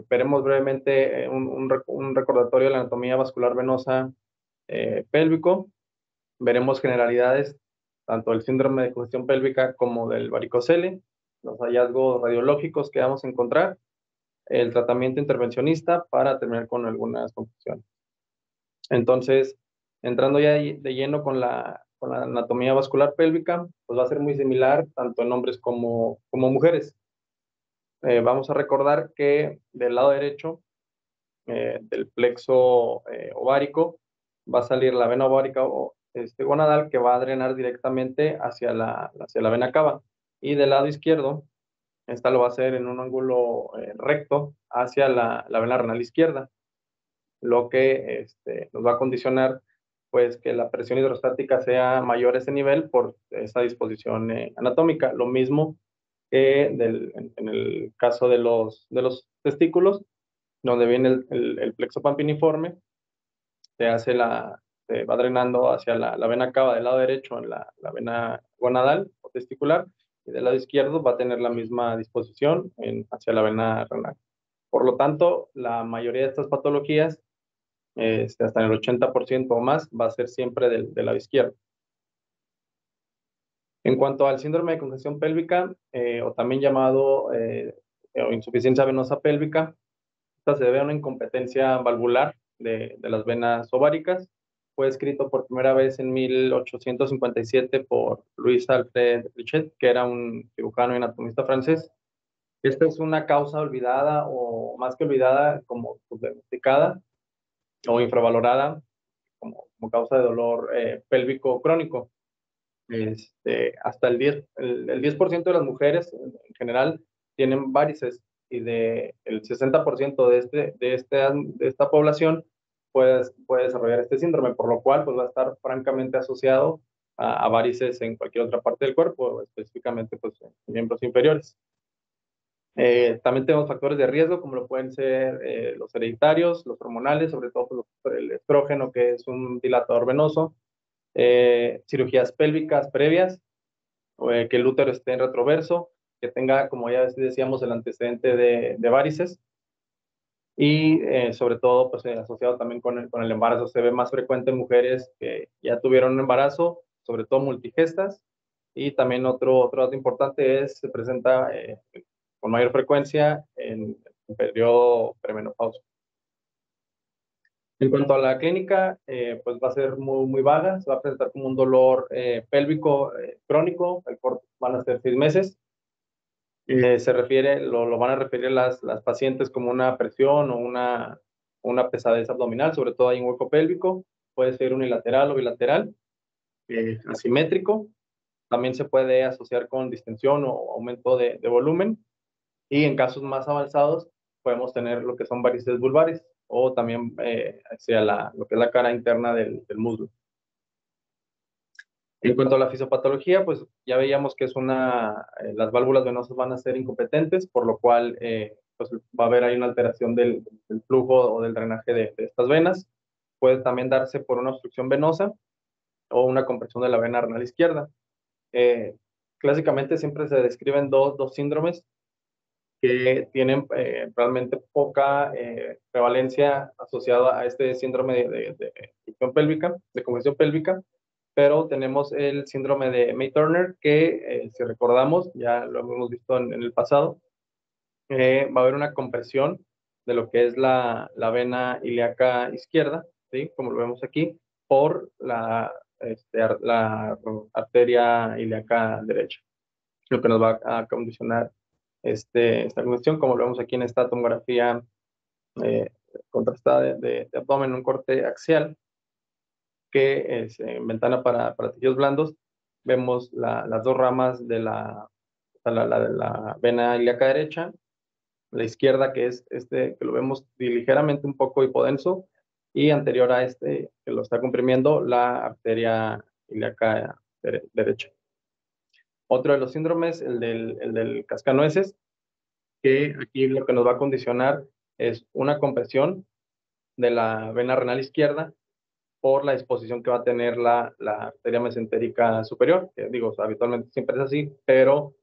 Veremos brevemente un recordatorio de la anatomía vascular venosa pélvico. Veremos generalidades tanto del síndrome de congestión pélvica como del varicocele, los hallazgos radiológicos que vamos a encontrar, el tratamiento intervencionista para terminar con algunas conclusiones. Entonces, entrando ya de lleno con la anatomía vascular pélvica, pues va a ser muy similar tanto en hombres como mujeres. Vamos a recordar que del lado derecho del plexo ovárico va a salir la vena ovárica o gonadal que va a drenar directamente hacia la vena cava. Y del lado izquierdo, esta lo va a hacer en un ángulo recto hacia la vena renal izquierda, lo que nos va a condicionar pues que la presión hidrostática sea mayor a ese nivel por esa disposición anatómica. Lo mismo que en el caso de los testículos, donde viene el plexo pampiniforme, se va drenando hacia la vena cava del lado derecho en la vena gonadal o testicular, y del lado izquierdo va a tener la misma disposición hacia la vena renal. Por lo tanto, la mayoría de estas patologías, hasta en el 80% o más, va a ser siempre del lado izquierdo. En cuanto al síndrome de congestión pélvica, o también llamado o insuficiencia venosa pélvica, esta se debe a una incompetencia valvular de las venas ováricas. Fue escrito por primera vez en 1857 por Louis Alfred Richet, que era un cirujano y anatomista francés. Esta es una causa olvidada, o más que olvidada, como diagnosticada o infravalorada como causa de dolor pélvico crónico. Hasta el 10% de las mujeres en general tienen varices, y el 60% de esta población puede desarrollar este síndrome, por lo cual pues, va a estar francamente asociado a varices en cualquier otra parte del cuerpo, específicamente pues, en miembros inferiores. También tenemos factores de riesgo, como lo pueden ser los hereditarios, los hormonales, sobre todo pues, el estrógeno, que es un dilatador venoso, cirugías pélvicas previas, que el útero esté en retroverso, que tenga, como ya decíamos, el antecedente de varices, y sobre todo pues, asociado también con el embarazo. Se ve más frecuente en mujeres que ya tuvieron un embarazo, sobre todo multigestas, y también otro dato importante se presenta con mayor frecuencia en el periodo premenopáusico. En cuanto a la clínica, pues va a ser muy vaga, se va a presentar como un dolor pélvico crónico, van a ser 6 meses. Lo van a referir las pacientes como una presión o una pesadez abdominal, sobre todo hay un hueco pélvico, puede ser unilateral o bilateral, asimétrico, también se puede asociar con distensión o aumento de volumen, y en casos más avanzados podemos tener lo que son varices vulvares o también hacia lo que es la cara interna del muslo. En cuanto a la fisiopatología, pues ya veíamos que las válvulas venosas van a ser incompetentes, por lo cual pues va a haber ahí una alteración del flujo o del drenaje de estas venas. Puede también darse por una obstrucción venosa o una compresión de la vena renal izquierda. Clásicamente siempre se describen dos síndromes que tienen realmente poca prevalencia asociada a este síndrome de congestión pélvica, pero tenemos el síndrome de May-Turner, que si recordamos, ya lo hemos visto en el pasado, va a haber una compresión de lo que es la vena ilíaca izquierda, ¿sí? Como lo vemos aquí, por la arteria ilíaca derecha, lo que nos va a condicionar esta cuestión, como lo vemos aquí en esta tomografía eh, contrastada de abdomen, un corte axial, que es en ventana para tejidos blandos. Vemos las dos ramas de de la vena ilíaca derecha, la izquierda, que es que lo vemos ligeramente un poco hipodenso, y anterior a que lo está comprimiendo, la arteria ilíaca derecha. Otro de los síndromes, el del cascanueces, que aquí lo que nos va a condicionar es una compresión de la vena renal izquierda por la disposición que va a tener la arteria mesentérica superior, que digo, habitualmente siempre es así, pero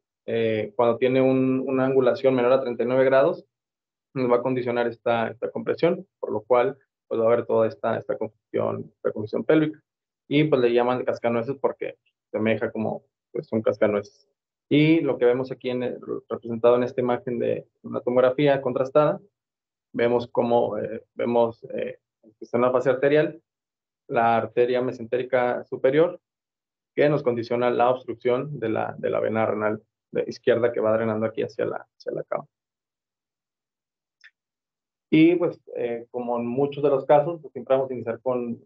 cuando tiene una angulación menor a 39 grados, nos va a condicionar esta compresión, por lo cual pues va a haber toda esta congestión pélvica. Y pues le llaman cascanueces porque se semeja como pues, un cascanueces. Y lo que vemos aquí representado en esta imagen de una tomografía contrastada, vemos cómo que está en la fase arterial, la arteria mesentérica superior, que nos condiciona la obstrucción de la vena renal izquierda que va drenando aquí hacia la cama. Y pues, como en muchos de los casos, pues, siempre vamos a iniciar con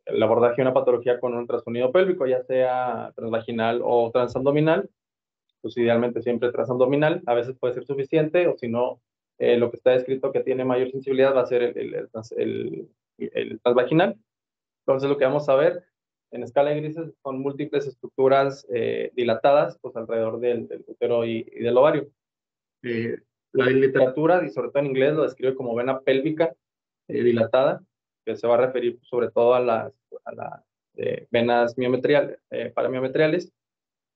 el abordaje de una patología con un ultrasonido pélvico, ya sea transvaginal o transabdominal, pues idealmente siempre transabdominal, a veces puede ser suficiente, o si no, lo que está descrito que tiene mayor sensibilidad va a ser el transvaginal. Entonces, lo que vamos a ver en escala de grises son múltiples estructuras dilatadas, pues alrededor del útero y del ovario. Eh, la literatura, y sobre todo en inglés, lo describe como vena pélvica dilatada, que se va a referir sobre todo a las venas paramiometriales,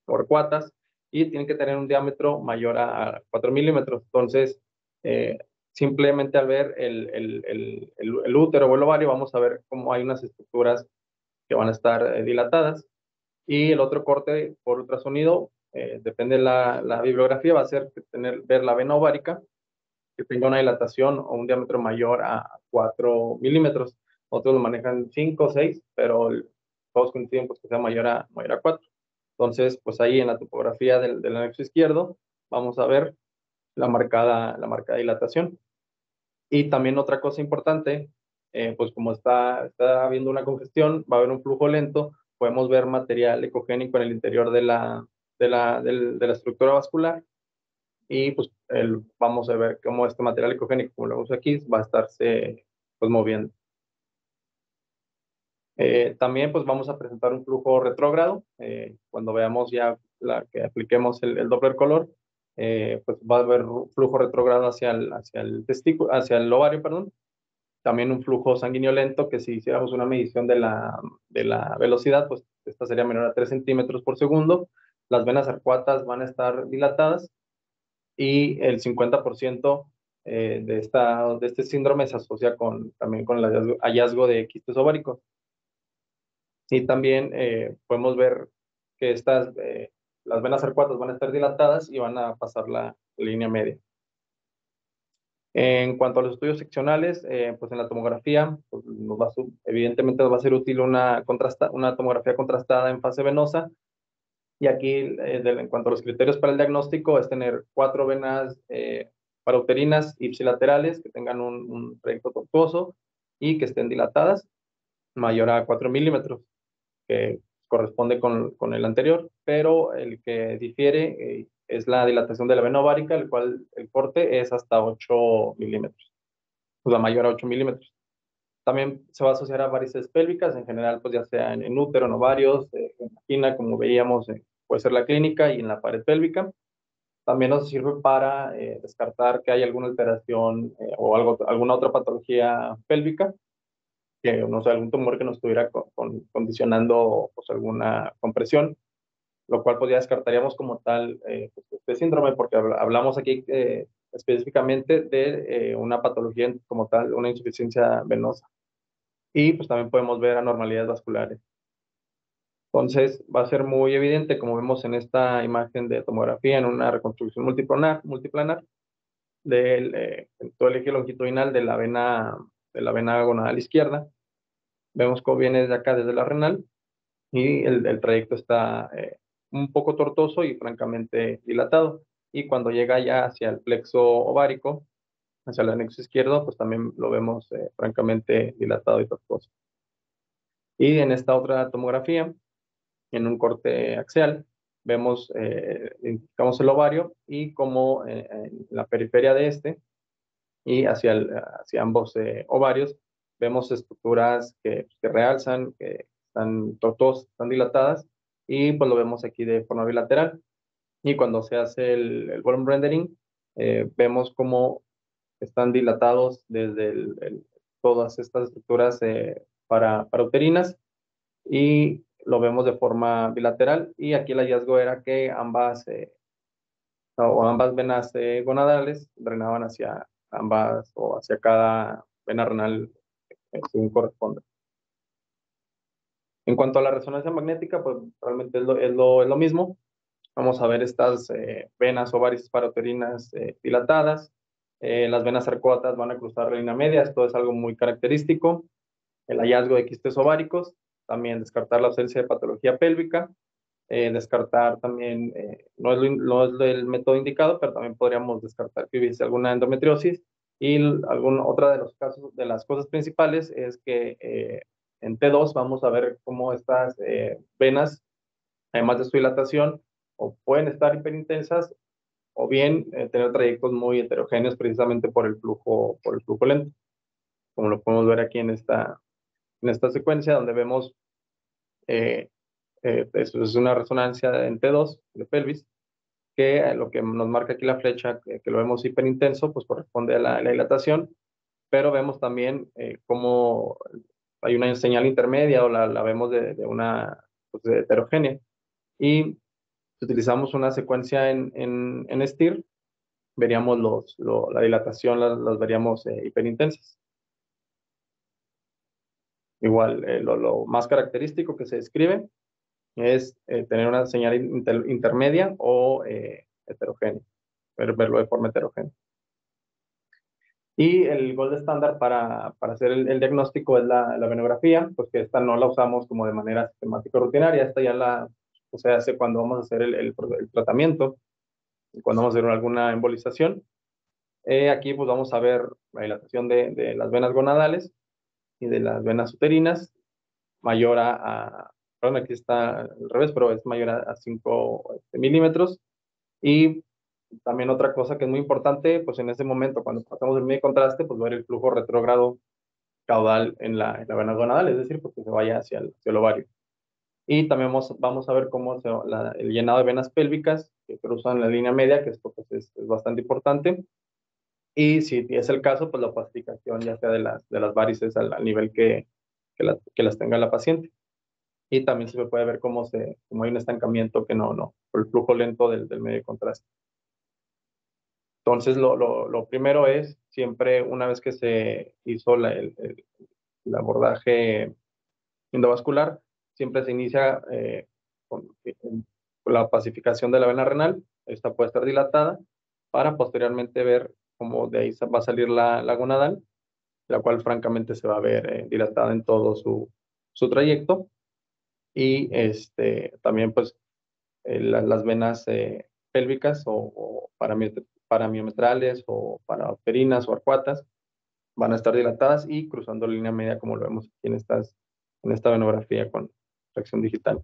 torcuatas, y tienen que tener un diámetro mayor a 4 milímetros. Entonces, eh, simplemente al ver el útero o el ovario, vamos a ver cómo hay unas estructuras que van a estar dilatadas. Y el otro corte por ultrasonido, depende de la bibliografía, va a ser ver la vena ovárica que tenga una dilatación o un diámetro mayor a 4 milímetros. Otros lo manejan 5 o 6, pero todos coinciden pues, que sea mayor a 4. Entonces, pues ahí en la topografía del anexo izquierdo vamos a ver la marcada dilatación. Y también otra cosa importante, pues como está habiendo una congestión, va a haber un flujo lento, podemos ver material ecogénico en el interior de la estructura vascular, y pues vamos a ver cómo este material ecogénico, como lo vemos aquí, va a estarse pues moviendo. También pues vamos a presentar un flujo retrógrado. Cuando veamos ya que apliquemos el Doppler color, pues va a haber un flujo retrógrado hacia el ovario, perdón. También un flujo sanguíneo lento, que si hiciéramos una medición de la velocidad, pues esta sería menor a 3 centímetros por segundo. Las venas arcuatas van a estar dilatadas, y el 50% de este síndrome se asocia también con el hallazgo de quistes ováricos. Y también podemos ver que las venas arcuatas van a estar dilatadas y van a pasar la línea media. En cuanto a los estudios seccionales, pues en la tomografía, pues evidentemente nos va a ser útil una tomografía contrastada en fase venosa. Y aquí, en cuanto a los criterios para el diagnóstico, es tener 4 venas parauterinas ipsilaterales que tengan un trayecto tortuoso y que estén dilatadas, mayor a 4 milímetros, que corresponde con el anterior, pero el que difiere es la dilatación de la vena ovárica, el cual el corte es hasta 8 milímetros, pues la mayor a 8 milímetros. También se va a asociar a varices pélvicas, en general, pues ya sea en útero, en ovarios, en vagina, como veíamos, puede ser la clínica, y en la pared pélvica. También nos sirve para descartar que hay alguna alteración o alguna otra patología pélvica, que no sé, algún tumor que nos estuviera condicionando pues, alguna compresión, lo cual pues ya descartaríamos como tal pues, este síndrome, porque hablamos aquí específicamente de una patología como tal, una insuficiencia venosa. Y pues también podemos ver anormalidades vasculares. Entonces va a ser muy evidente, como vemos en esta imagen de tomografía, en una reconstrucción multiplanar en todo el eje longitudinal de la vena gonadal izquierda. Vemos cómo viene desde acá, desde la renal, y el trayecto está un poco tortuoso y francamente dilatado. Y cuando llega ya hacia el plexo ovárico, hacia el anexo izquierdo, pues también lo vemos francamente dilatado y tortuoso. Y en esta otra tomografía, en un corte axial, identificamos el ovario, y como en la periferia de este y hacia ambos ovarios, vemos estructuras que realzan, que están tortuosas, están dilatadas, y pues lo vemos aquí de forma bilateral. Y cuando se hace el bottom rendering, vemos cómo están dilatados desde todas estas estructuras parauterinas, y lo vemos de forma bilateral. Y aquí el hallazgo era que ambas venas gonadales drenaban ambas o hacia cada vena renal según corresponda. En cuanto a la resonancia magnética, pues realmente es lo mismo. Vamos a ver estas venas o varices parauterinas dilatadas. Las venas arcuatas van a cruzar la línea media. Esto es algo muy característico. El hallazgo de quistes ováricos. También descartar la ausencia de patología pélvica. Descartar también, no es el método indicado, pero también podríamos descartar que hubiese alguna endometriosis. Y otra de los casos, de las cosas principales es que en T2 vamos a ver cómo estas venas, además de su dilatación, o pueden estar hiperintensas o bien tener trayectos muy heterogéneos precisamente por el flujo lento, como lo podemos ver aquí en esta secuencia donde vemos eso es una resonancia en T2 de pelvis, que lo que nos marca aquí la flecha, que lo vemos hiperintenso, pues corresponde a la dilatación, pero vemos también cómo hay una señal intermedia o la vemos de una pues, de heterogénea. Y si utilizamos una secuencia en STIR, veríamos la dilatación, las veríamos hiperintensas. Igual, lo más característico que se describe es tener una señal intermedia o heterogénea, verlo de forma heterogénea. Y el gold estándar para hacer el diagnóstico es la venografía, pues que esta no la usamos como de manera sistemática o rutinaria, esta ya se hace cuando vamos a hacer el tratamiento, cuando vamos a hacer alguna embolización. Aquí pues vamos a ver la dilatación de las venas gonadales y de las venas uterinas, mayor perdón, aquí está al revés, pero es mayor a 5 milímetros. Y también otra cosa que es muy importante, pues en ese momento, cuando pasamos el medio contraste, pues ver el flujo retrógrado caudal en la vena gonadal, es decir, porque se vaya hacia el ovario. Y también vamos a ver cómo el llenado de venas pélvicas que cruzan la línea media, que esto pues, es bastante importante. Y si es el caso, pues la opacificación ya sea de las varices al nivel que las tenga la paciente. Y también se puede ver cómo hay un estancamiento que por el flujo lento del medio de contraste. Entonces, lo primero es siempre, una vez que se hizo el abordaje endovascular, siempre se inicia con la pacificación de la vena renal. Esta puede estar dilatada para posteriormente ver cómo de ahí va a salir la gonadal, la cual francamente se va a ver dilatada en todo su trayecto. Y también pues las venas pélvicas o paramiometrales o parauterinas o arcuatas van a estar dilatadas y cruzando la línea media como lo vemos aquí en esta venografía con tracción digital.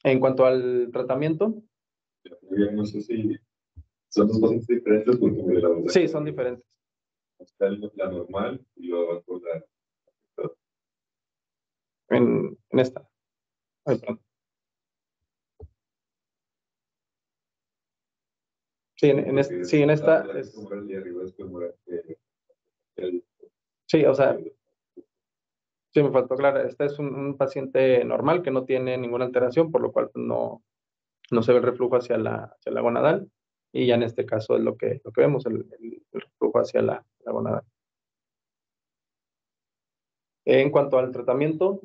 En cuanto al tratamiento. No sé si son dos pacientes diferentes porque me la verdad. Sí, son diferentes. Está la normal y luego la. En esta. Ay, perdón. Sí, en esta. Sí, o sea, sí, me faltó claro. Este es un paciente normal que no tiene ninguna alteración, por lo cual no se ve el reflujo hacia la gonadal. Y ya en este caso es lo que vemos, el reflujo hacia la gonadal. En cuanto al tratamiento,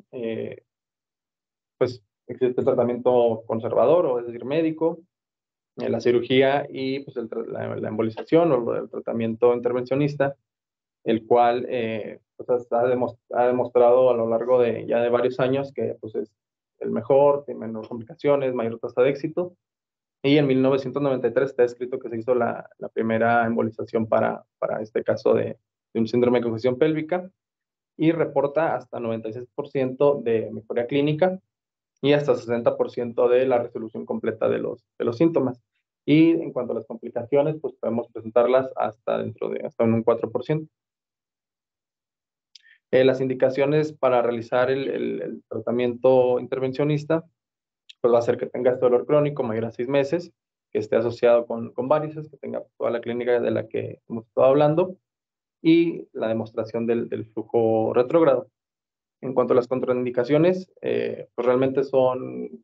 pues existe el tratamiento conservador, o es decir, médico, la cirugía y pues la embolización o el tratamiento intervencionista, el cual pues, ha demostrado a lo largo de varios años que pues, es el mejor, tiene menor complicaciones, mayor tasa de éxito. Y en 1993 está escrito que se hizo la primera embolización para este caso de un síndrome de congestión pélvica y reporta hasta 96% de mejoría clínica y hasta 60% de la resolución completa de los síntomas. Y en cuanto a las complicaciones, pues podemos presentarlas hasta un 4%. Las indicaciones para realizar el tratamiento intervencionista, pues va a ser que tenga este dolor crónico mayor a 6 meses, que esté asociado con varices, que tenga toda la clínica de la que hemos estado hablando y la demostración del flujo retrógrado. En cuanto a las contraindicaciones, pues realmente son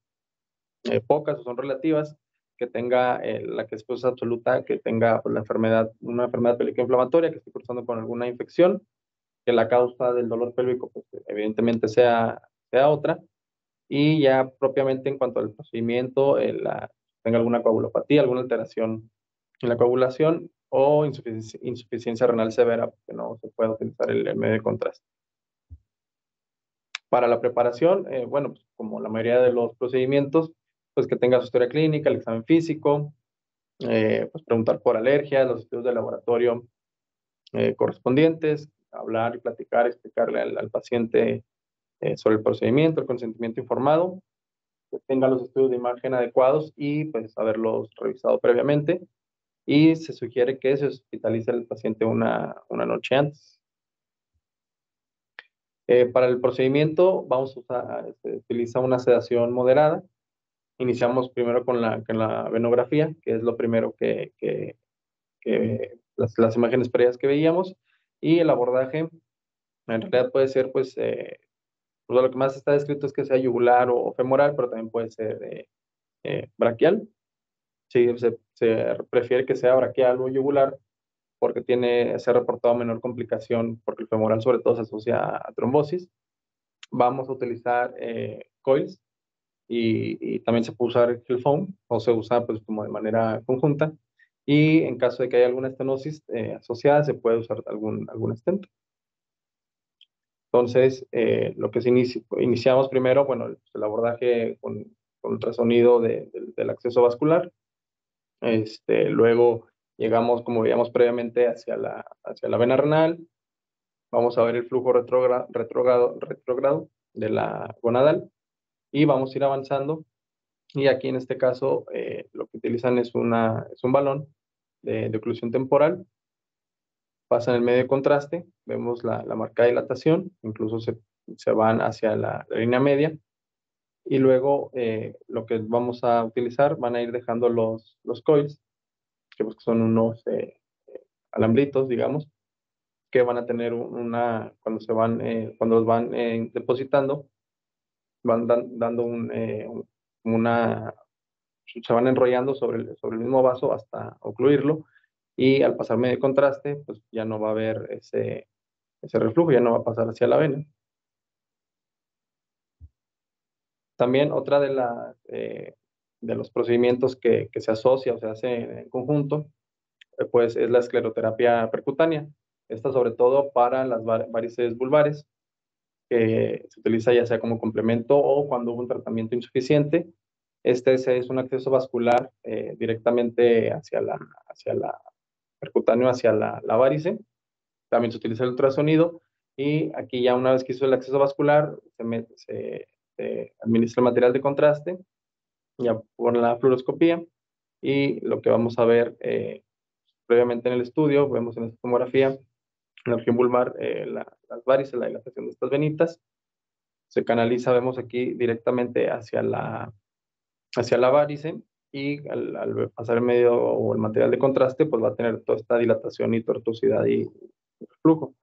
pocas o son relativas. que tenga la que es pues, absoluta, que tenga pues, una enfermedad pélvica inflamatoria, que esté cursando con alguna infección, que la causa del dolor pélvico, pues, evidentemente sea otra, y ya propiamente en cuanto al procedimiento, tenga alguna coagulopatía, alguna alteración en la coagulación o insuficiencia renal severa, porque no se puede utilizar el medio de contraste. Para la preparación, bueno, pues, como la mayoría de los procedimientos, pues que tenga su historia clínica, el examen físico, pues preguntar por alergias, los estudios de laboratorio correspondientes, hablar y platicar, explicarle al paciente sobre el procedimiento, el consentimiento informado, que tenga los estudios de imagen adecuados y pues haberlos revisado previamente. Y se sugiere que se hospitalice al paciente una noche antes. Para el procedimiento vamos a usar, se utiliza una sedación moderada. Iniciamos primero con la venografía, que es lo primero que las imágenes previas que veíamos, y el abordaje en realidad puede ser pues lo que más está descrito es que sea yugular o femoral, pero también puede ser braquial. Sí, se prefiere que sea braquial o yugular porque se ha reportado menor complicación, porque el femoral sobre todo se asocia a trombosis. Vamos a utilizar coils y también se puede usar el foam o se usa pues como de manera conjunta. Y en caso de que haya alguna estenosis asociada, se puede usar algún stent. Entonces, lo que iniciamos primero, bueno, el abordaje con ultrasonido del acceso vascular. Luego llegamos, como veíamos previamente, hacia la vena renal. Vamos a ver el flujo retrógrado de la gonadal y vamos a ir avanzando. Y aquí en este caso lo que utilizan es un balón de oclusión temporal. Pasan el medio de contraste, vemos la marcada dilatación, incluso se van hacia la línea media. Y luego lo que vamos a utilizar van a ir dejando los coils, que pues son unos alambritos, digamos, que van a tener cuando los van depositando, van dando se van enrollando sobre el mismo vaso hasta ocluirlo, y al pasar medio contraste, pues ya no va a haber ese reflujo, ya no va a pasar hacia la vena. También otra de los procedimientos que se asocia o se hace en conjunto, pues es la escleroterapia percutánea. Esta sobre todo para las varices vulvares, que se utiliza ya sea como complemento o cuando hubo un tratamiento insuficiente. Este es un acceso vascular directamente hacia la percutáneo, hacia la varice. También se utiliza el ultrasonido y aquí ya una vez que hizo el acceso vascular, se administra el material de contraste, ya por la fluoroscopía, y lo que vamos a ver previamente en el estudio, vemos en esta tomografía, en la región vulvar, las varices, la dilatación de estas venitas, se canaliza, vemos aquí directamente hacia la varice, y al pasar el medio o el material de contraste, pues va a tener toda esta dilatación y tortuosidad y flujo.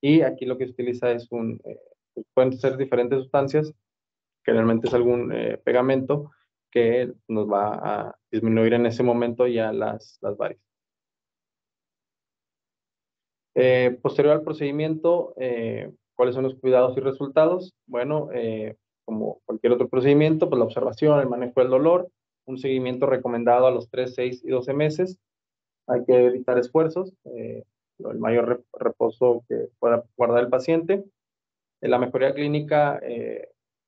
Y aquí lo que se utiliza pueden ser diferentes sustancias, generalmente es algún pegamento que nos va a disminuir en ese momento ya las varices. Posterior al procedimiento, ¿cuáles son los cuidados y resultados? Bueno, como cualquier otro procedimiento, pues la observación, el manejo del dolor, un seguimiento recomendado a los 3, 6 y 12 meses. Hay que evitar esfuerzos, el mayor reposo que pueda guardar el paciente. En la mejoría clínica,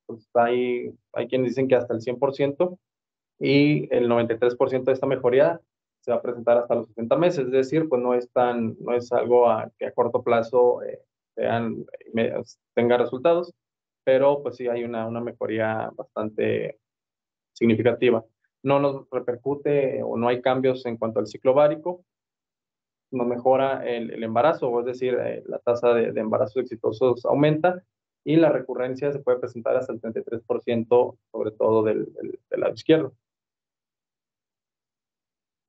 pues hay quienes dicen que hasta el 100%, y el 93% de esta mejoría se va a presentar hasta los 60 meses, es decir, pues no es algo que a corto plazo tenga resultados, pero pues sí hay una mejoría bastante significativa. No nos repercute o no hay cambios en cuanto al ciclo ovárico, no mejora el embarazo, es decir, la tasa de embarazos exitosos aumenta, y la recurrencia se puede presentar hasta el 33%, sobre todo del lado izquierdo.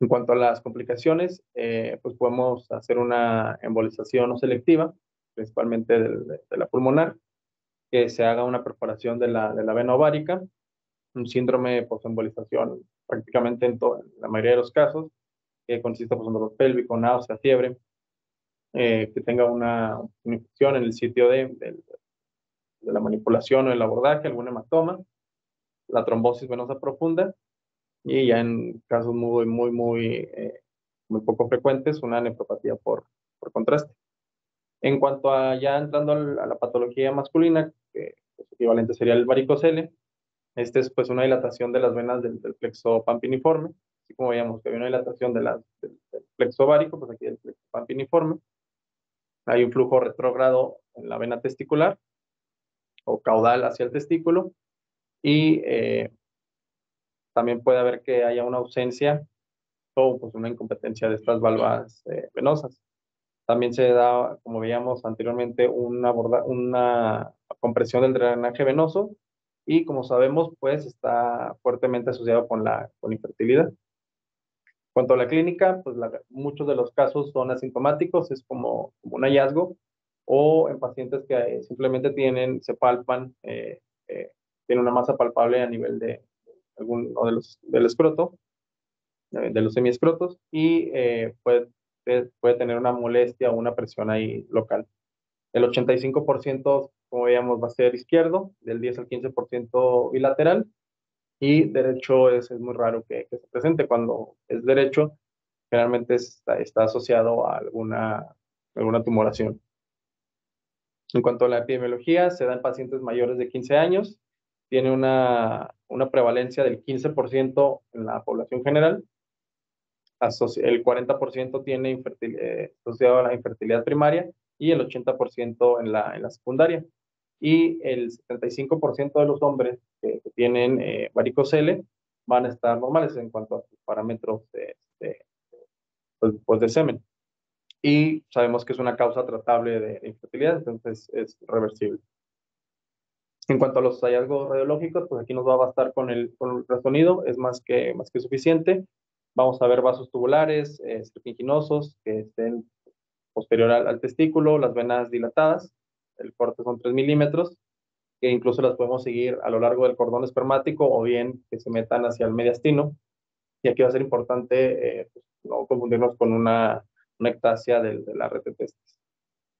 En cuanto a las complicaciones, pues podemos hacer una embolización no selectiva, principalmente de la pulmonar, que se haga una perforación de la vena ovárica, un síndrome de posembolización prácticamente en la mayoría de los casos, que consiste pues, en dolor pélvico, náusea, fiebre, que tenga una infección en el sitio de la manipulación o el abordaje, algún hematoma, la trombosis venosa profunda y ya en casos muy poco frecuentes, una nefropatía por contraste. En cuanto a ya entrando a la patología masculina, que pues, equivalente sería el varicocele, este es pues una dilatación de las venas del plexo pampiniforme, así como veíamos que había una dilatación del plexo ovárico, pues aquí del plexo pampiniforme. Hay un flujo retrógrado en la vena testicular o caudal hacia el testículo y también puede haber que haya una ausencia o pues una incompetencia de estas válvulas venosas. También se da, como veíamos anteriormente, una compresión del drenaje venoso y como sabemos, pues está fuertemente asociado con infertilidad. En cuanto a la clínica, pues muchos de los casos son asintomáticos, es como un hallazgo, o en pacientes que simplemente se palpan, tienen una masa palpable a nivel de alguno del escroto, de los semiescrotos, y puede tener una molestia o una presión ahí local. El 85%, como veíamos, va a ser izquierdo, del 10 al 15% bilateral, y derecho es muy raro que se presente. Cuando es derecho, generalmente está asociado a alguna tumoración. En cuanto a la epidemiología, se da en pacientes mayores de 15 años, tiene una prevalencia del 15% en la población general, el 40% tiene asociado a la infertilidad primaria y el 80% en la secundaria. Y el 75% de los hombres que tienen varicocele van a estar normales en cuanto a sus parámetros pues de semen. Y sabemos que es una causa tratable de infertilidad, entonces es reversible. En cuanto a los hallazgos radiológicos, pues aquí nos va a bastar con el ultrasonido, es más que suficiente. Vamos a ver vasos tubulares, serpinginosos, que estén posterior al testículo, las venas dilatadas, el corte son 3 milímetros, que incluso las podemos seguir a lo largo del cordón espermático o bien que se metan hacia el mediastino. Y aquí va a ser importante pues, no confundirnos con una ectasia de la red de testis.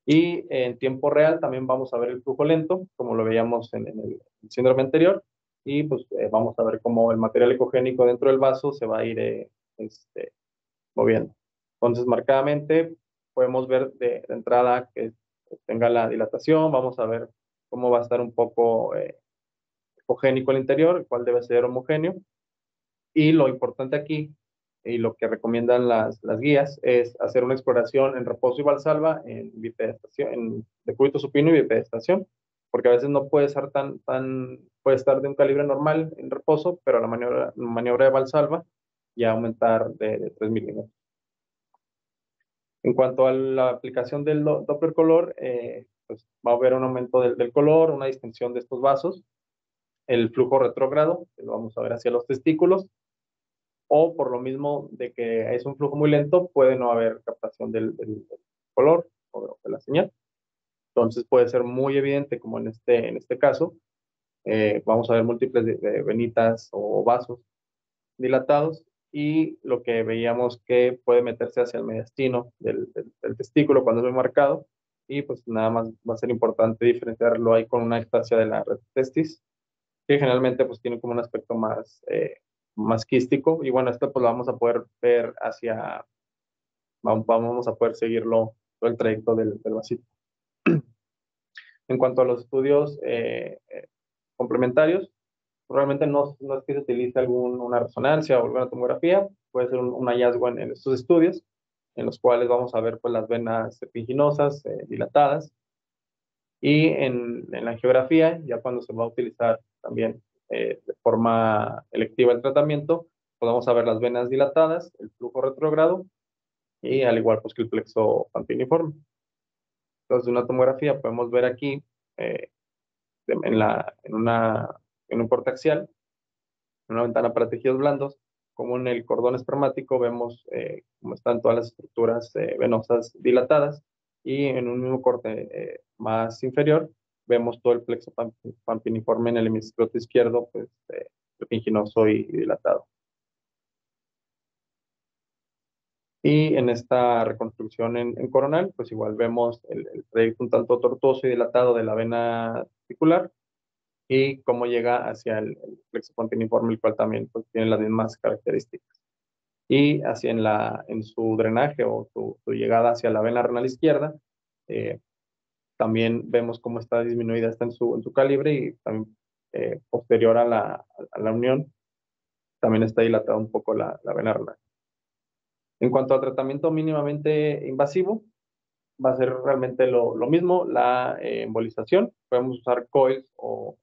Y en tiempo real también vamos a ver el flujo lento, como lo veíamos en el síndrome anterior, y pues vamos a ver cómo el material ecogénico dentro del vaso se va a ir moviendo. Entonces, marcadamente podemos ver de entrada que tenga la dilatación, vamos a ver cómo va a estar un poco ecogénico el interior, cuál debe ser homogéneo, y lo importante aquí y lo que recomiendan las guías es hacer una exploración en reposo y valsalva en bipedestación, en decúbito supino y bipedestación, porque a veces no puede estar puede estar de un calibre normal en reposo, pero la maniobra de valsalva ya aumentar de 3 milímetros. En cuanto a la aplicación del Doppler color, pues va a haber un aumento del color, una distensión de estos vasos, el flujo retrógrado, que lo vamos a ver hacia los testículos, o por lo mismo de que es un flujo muy lento, puede no haber captación del color o de la señal. Entonces puede ser muy evidente, como en este caso, vamos a ver múltiples de venitas o vasos dilatados y lo que veíamos que puede meterse hacia el mediastino del testículo cuando es muy marcado y pues nada más va a ser importante diferenciarlo ahí con una ectasia de la red testis que generalmente pues tiene como un aspecto más quístico y bueno, esto pues lo vamos a poder ver vamos a poder seguirlo todo el trayecto del vasito. En cuanto a los estudios complementarios, realmente no es que se utilice una resonancia o alguna tomografía, puede ser un hallazgo en estos estudios, en los cuales vamos a ver pues, las venas serpiginosas dilatadas, y en la angiografía, ya cuando se va a utilizar también de forma electiva el tratamiento, podemos ver las venas dilatadas, el flujo retrógrado, y al igual pues, que el plexo pampiniforme. Entonces, de una tomografía podemos ver aquí, en un corte axial, en una ventana para tejidos blandos, como en el cordón espermático vemos cómo están todas las estructuras venosas dilatadas y en un mismo corte más inferior vemos todo el plexo pampiniforme en el hemiscroto izquierdo pues, vertiginoso y dilatado. Y en esta reconstrucción en coronal, pues igual vemos el trayecto un tanto tortuoso y dilatado de la vena testicular y cómo llega hacia el plexo pontiforme, el cual también pues, tiene las mismas características. Y hacia en su drenaje o su llegada hacia la vena renal izquierda, también vemos cómo está disminuida está en su calibre y también posterior a la unión, también está dilatada un poco la vena renal. En cuanto al tratamiento mínimamente invasivo, va a ser realmente lo mismo, la embolización. Podemos usar coils o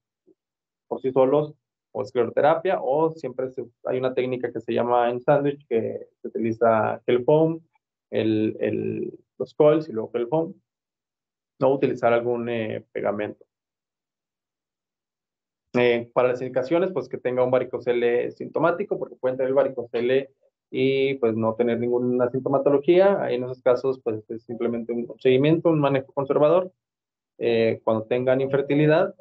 por sí solos o escleroterapia o siempre hay una técnica que se llama en sándwich que se utiliza el foam, los coils y luego el foam. No utilizar algún pegamento. Para las indicaciones, pues que tenga un varicocele sintomático, porque pueden tener varicocele y pues no tener ninguna sintomatología. Ahí en esos casos, pues es simplemente un seguimiento, un manejo conservador. Cuando tengan infertilidad,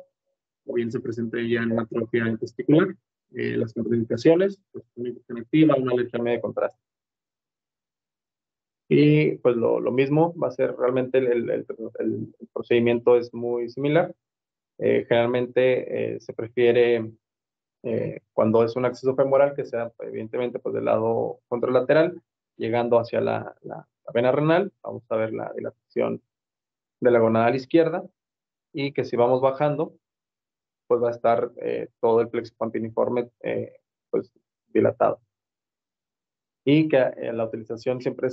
o bien se presente ya en una atrofia testicular, las contraindicaciones, pues una infección activa, una alergia media de contraste. Y pues lo mismo va a ser realmente el procedimiento es muy similar. Generalmente se prefiere cuando es un acceso femoral que sea evidentemente pues del lado contralateral, llegando hacia la vena renal, vamos a ver la dilatación de la gonadal izquierda y que si vamos bajando, pues va a estar todo el plexo pampiniforme pues dilatado. Y que la utilización siempre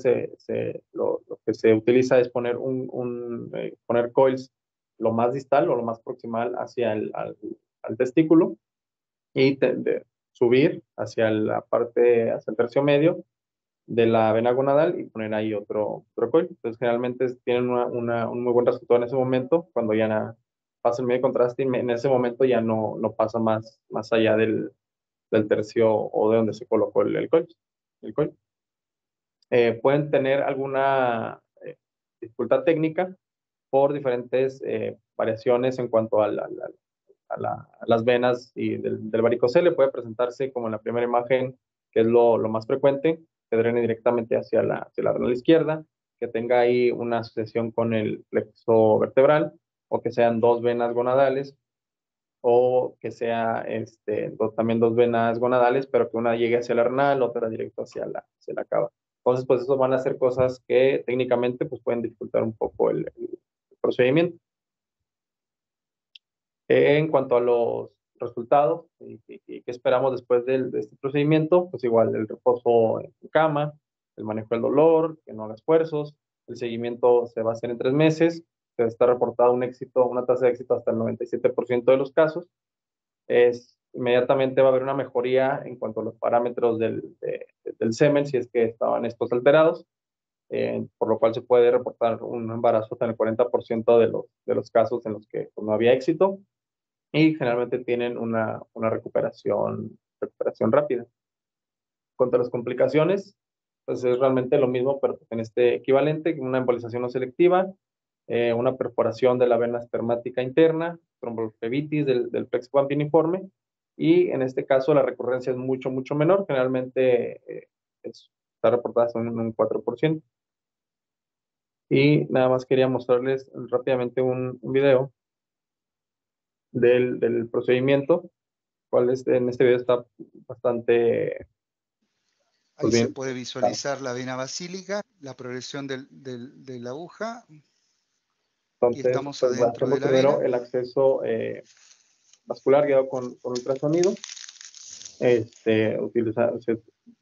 lo que se utiliza es poner poner coils lo más distal o lo más proximal hacia al testículo y subir hacia la parte, hacia el tercio medio de la vena gonadal y poner ahí otro coil. Entonces, generalmente tienen un muy buen resultado en ese momento, cuando ya pasa el medio contraste y en ese momento ya no pasa más allá del tercio o de donde se colocó el coil. El coil. Pueden tener alguna dificultad técnica por diferentes variaciones en cuanto a las venas y del varicocele. Puede presentarse como en la primera imagen, que es lo más frecuente, que drene directamente hacia la renal izquierda, que tenga ahí una asociación con el plexo vertebral, o que sean dos venas gonadales, o que sea también dos venas gonadales, pero que una llegue hacia la renal, otra directo hacia la cava. Entonces, pues eso van a ser cosas que técnicamente pues, pueden dificultar un poco el procedimiento. En cuanto a los resultados y qué esperamos después de este procedimiento, pues igual el reposo en cama, el manejo del dolor, que no haga esfuerzos, el seguimiento se va a hacer en 3 meses, se está reportado una tasa de éxito hasta el 97% de los casos. Inmediatamente va a haber una mejoría en cuanto a los parámetros del semen, si es que estaban estos alterados, por lo cual se puede reportar un embarazo hasta el 40% de los casos en los que pues, no había éxito y generalmente tienen una recuperación rápida. Contra las complicaciones, pues es realmente lo mismo, pero en este equivalente, una embolización no selectiva, una perforación de la vena espermática interna, tromboflebitis del plexo pampiniforme, y en este caso la recurrencia es mucho, mucho menor, generalmente está reportada en un 4%. Y nada más quería mostrarles rápidamente un video del procedimiento, cual en este video está bastante Ahí bien. se puede visualizar la vena basílica, la progresión de la aguja. Entonces, Y estamos pues adentro hacemos de la primero vena. el acceso vascular guiado con ultrasonido.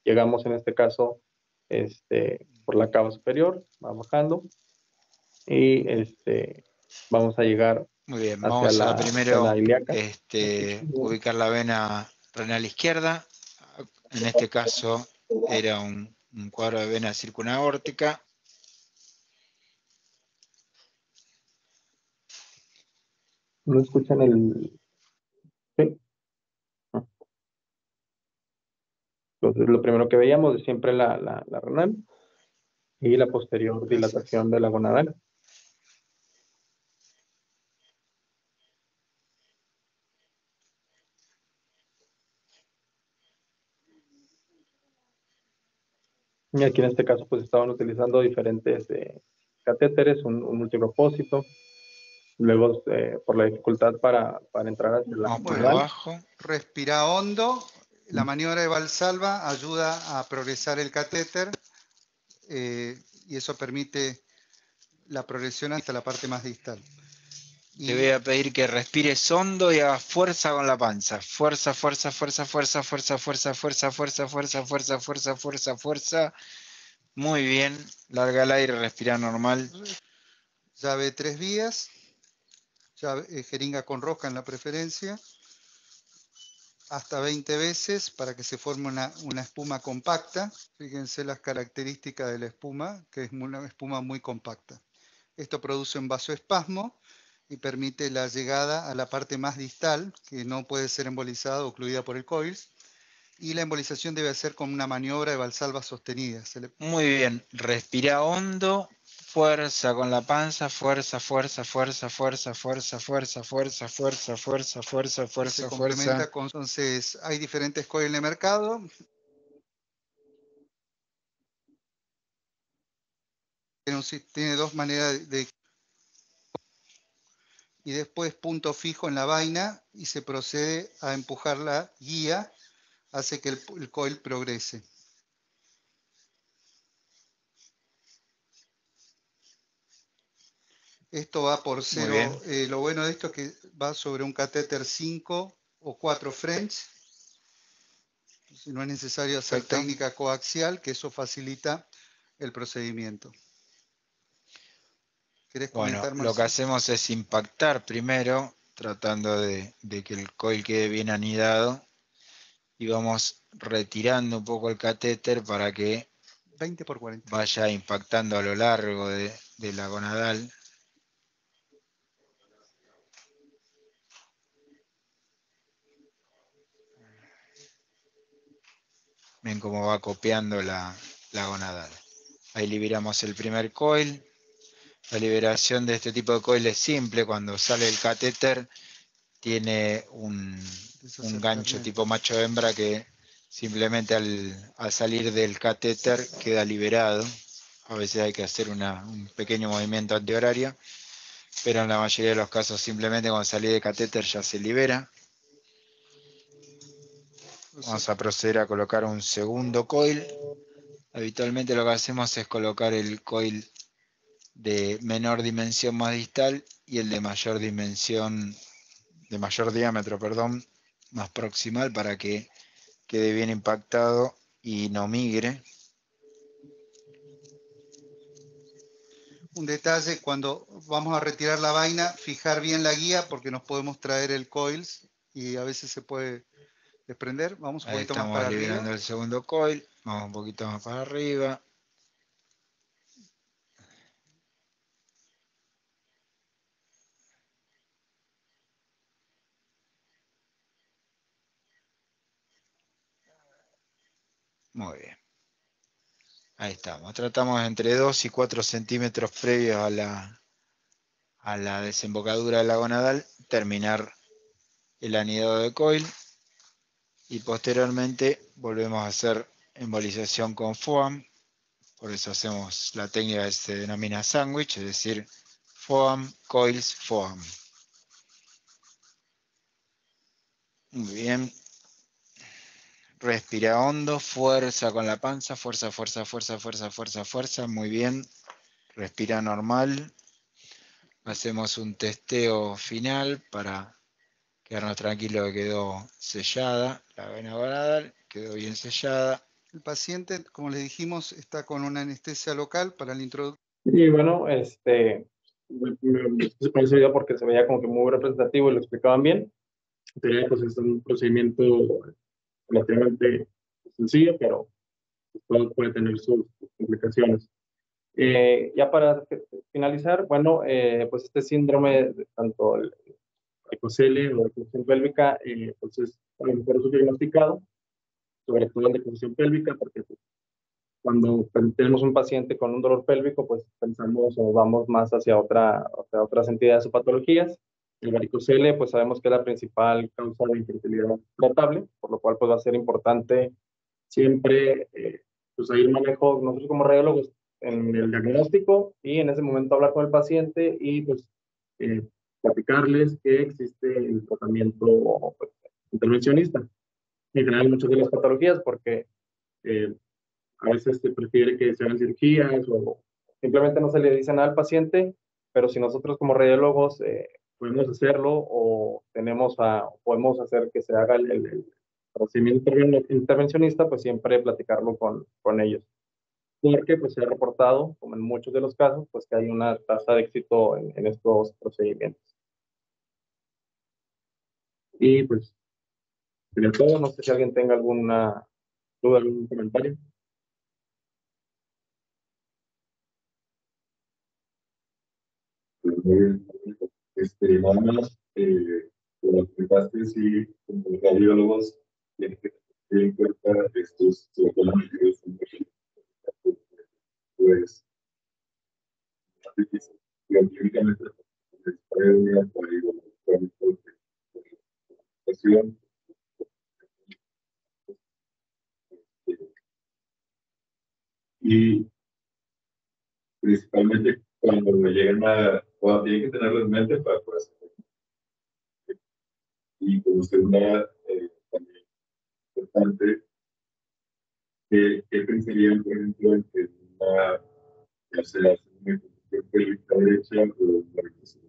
Llegamos en este caso por la cava superior, va bajando y vamos a llegar Muy bien, hacia vamos a la primero ilíaca. ubicar la vena renal izquierda. En este caso era un cuadro de vena circunaórtica. ¿No escuchan el...? Sí. Entonces, lo primero que veíamos es siempre la renal y la posterior dilatación de la gonadal. Y aquí en este caso pues estaban utilizando diferentes catéteres, un multipropósito. Luego, por la dificultad para entrar hacia la Vamos para Bueno, cavidad. abajo. respira hondo. La maniobra de Valsalva ayuda a progresar el catéter y eso permite la progresión hasta la parte más distal. Te voy a pedir que respires hondo y hagas fuerza con la panza. Fuerza, fuerza, fuerza, fuerza, fuerza, fuerza, fuerza, fuerza, fuerza, fuerza, fuerza, fuerza, fuerza. Muy bien. Larga el aire, respira normal. Llave 3 vías, llave, jeringa con rosca en la preferencia, hasta 20 veces para que se forme una espuma compacta. Fíjense las características de la espuma, que es una espuma muy compacta. Esto produce un vasoespasmo y permite la llegada a la parte más distal, que no puede ser embolizada o ocluida por el coils, y la embolización debe ser con una maniobra de Valsalva sostenida. Muy bien, respira hondo, fuerza con la panza, fuerza, fuerza, fuerza, fuerza, fuerza, fuerza, fuerza, fuerza, fuerza, fuerza, Se fuerza, complementa fuerza. con, entonces, hay diferentes coils en el mercado. Tiene dos maneras de y después punto fijo en la vaina y se procede a empujar la guía, hace que el coil progrese. Esto va por cero. Lo bueno de esto es que va sobre un catéter 5 o 4 French. No es necesario hacer Perfecto. técnica coaxial, que eso facilita el procedimiento. ¿Querés comentar Bueno, más? lo que hacemos es impactar primero, tratando de que el coil quede bien anidado. Y vamos retirando un poco el catéter para que 20 por 40. vaya impactando a lo largo de la gonadal. Ven cómo va copiando la gonadal. Ahí liberamos el primer coil. La liberación de este tipo de coil es simple. Cuando sale el catéter tiene un gancho tipo macho-hembra que simplemente al salir del catéter queda liberado. A veces hay que hacer un pequeño movimiento antihorario, pero en la mayoría de los casos simplemente cuando salí de catéter ya se libera. Vamos a proceder a colocar un segundo coil. Habitualmente lo que hacemos es colocar el coil de menor dimensión más distal y el de mayor dimensión, de mayor diámetro, perdón, más proximal para que quede bien impactado y no migre. Un detalle, cuando vamos a retirar la vaina, fijar bien la guía porque nos podemos traer el coils y a veces se puede desprender. Vamos un Ahí poquito más estamos para liberando arriba. el segundo coil. Vamos un poquito más para arriba. Muy bien. Ahí estamos. Tratamos entre 2 y 4 centímetros previos a la desembocadura de la gonadal, terminar el anidado de coil y posteriormente volvemos a hacer embolización con FOAM. Por eso hacemos la técnica que se denomina sándwich, es decir, FOAM, coils, FOAM. Muy bien. Respira hondo, fuerza con la panza, fuerza, fuerza, fuerza, fuerza, fuerza, fuerza. Muy bien. Respira normal. Hacemos un testeo final para quedarnos tranquilos que quedó sellada. La vena gonadal quedó bien sellada. El paciente, como les dijimos, está con una anestesia local para la introducción. Y bueno, me puse ese video porque se veía como que muy representativo y lo explicaban bien. Tenía pues es un procedimiento relativamente sencillo, pero todo puede tener sus complicaciones. Ya para finalizar, bueno, pues este síndrome, tanto el varicocele o deposición pélvica, pues es a lo mejor diagnosticado, sobre todo en deposición pélvica, porque pues, cuando tenemos un paciente con un dolor pélvico, pues pensamos o vamos más hacia otras entidades o patologías. El varicocele, pues sabemos que es la principal causa de infertilidad tratable, por lo cual pues va a ser importante siempre pues ahí el manejo, nosotros como radiólogos, en el diagnóstico y en ese momento hablar con el paciente y pues platicarles que existe el tratamiento pues, intervencionista. En general, muchas de las patologías, porque a veces se prefiere que se hagan cirugías o simplemente no se le dice nada al paciente, pero si nosotros como radiólogos podemos hacerlo o podemos hacer que se haga el procedimiento intervencionista, pues siempre platicarlo con ellos. Porque pues se ha reportado, como en muchos de los casos, pues que hay una tasa de éxito en estos procedimientos. Y pues, sería todo. No sé si alguien tenga alguna duda, algún comentario. Pues muy bien, muy bien. Nada más, como lo explicaste, sí, como radiólogos, tienen que tener en cuenta estos, sobre todo los medios, pues, más difícil. Pero clínicamente, pues, previa, por ahí, situación, y principalmente cuando me llegan cuando tienen que tenerlo en mente para poder hacerlo. Y como segunda, también importante, que pensarían, por ejemplo, en que una, ya sea una intervención pélvica derecha o una reconstrucción